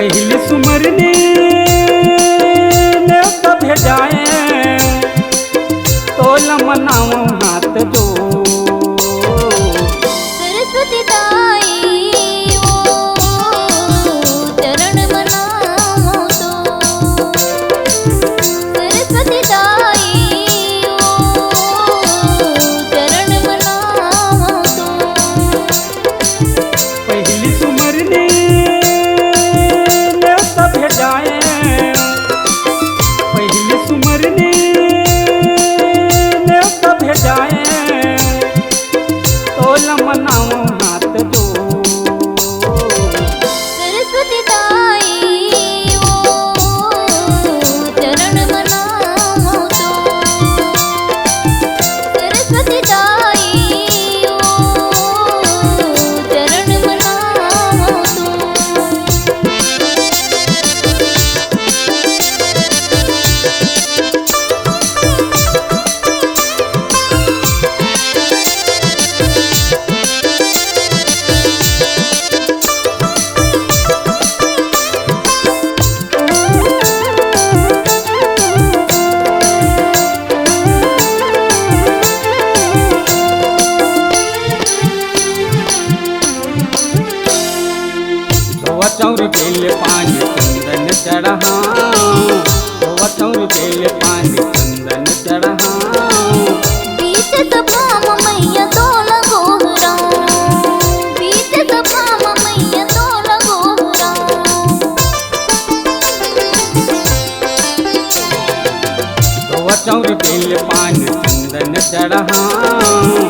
पहली सुमरने न्योता भेजाए तो लमनाओ हाथ जो सरस्वती ताई ओ चरण मनाओ तो सरस्वती ताई ओ चरण मनाओ तो पहली सुमरने न्योता भेजाए पहली सुमरने न्योता भेजाए तो लमनाओ हाथ जो सरस्वती ताई ओ चरण मनाओ तो सरस्वती ताई ओ चरण मनाओ तो चौर बेल पानी चंदन चढ़ाऊं चौर बेल पानी चंदन चढ़ाऊं बीच सभाम मैया तो लगोहराऊं बीच सभाम मैया तो लगोहराऊं चौर बेल पानी चंदन चढ़ाऊं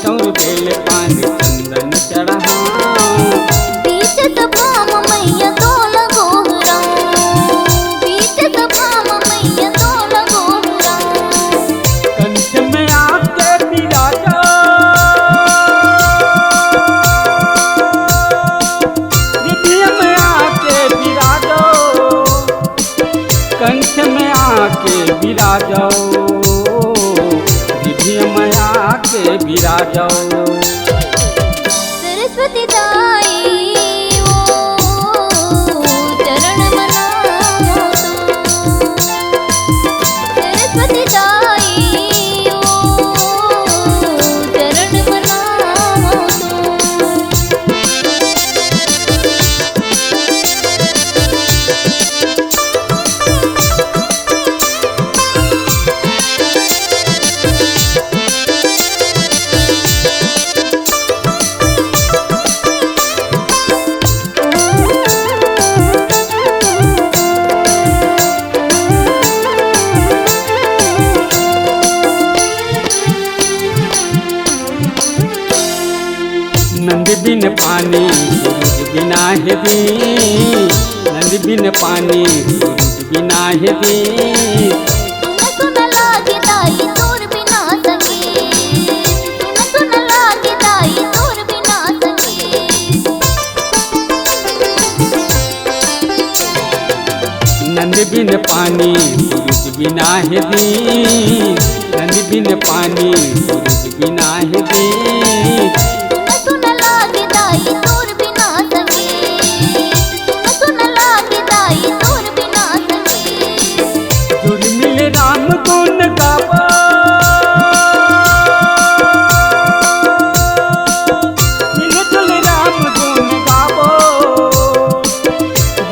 चौर बेल पानी चंदन चढ़ाऊं बीच सभाम मैया तो लगोहराऊं बीच सभाम मैया तो लगोहराऊं कंठ में आके बिराजा हृदय में आके बिराजो कंठ में आके बिराजो हृदय में आके बिराजो सरस्वती ताई ओ चरण मनाओ तो सरस्वती ताई ओ चरण मनाओ तो नंद बिन पानी सूरज बिना है दी नंद बिन पानी सूरज बिना है दी सुन लागे ताई तोर बिना संगे सुन लागे ताई तोर बिना संगे नंद बिन पानी सूरज बिना है दी नंद बिन पानी सूरज बिना है दी सुन लागे ताई तोर बिना संगे सुन लागे ताई तोर बिना संगे जुड़ मिले राम गुण गावा मिले जुल राम गुण गावो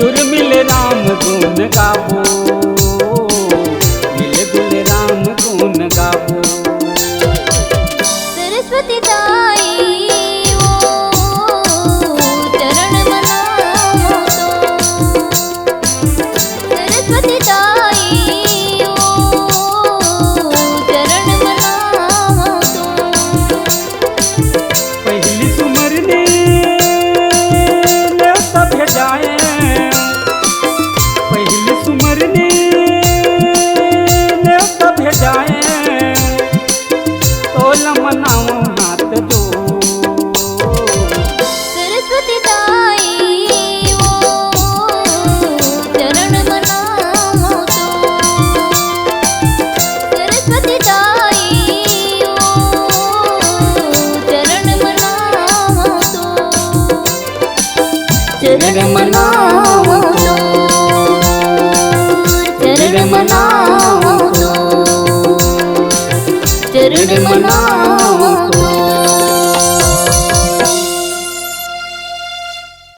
जुड़ मिले राम गुण गावो मिले जुल राम गुण गावो सरस्वती ताई ओ चरण मनाओ तो सरस्वती ताई ओ चरण मनाओ तो पहली सुमरने न्योता भेजाए पहली सुमरने न्योता भेजाए तो लमनाओ हाथ जो सरस्वती ताई ओ चरण मनाओ तो सरस्वती ताई ओ चरण मनाओ तो चरण मनाओ चरण मना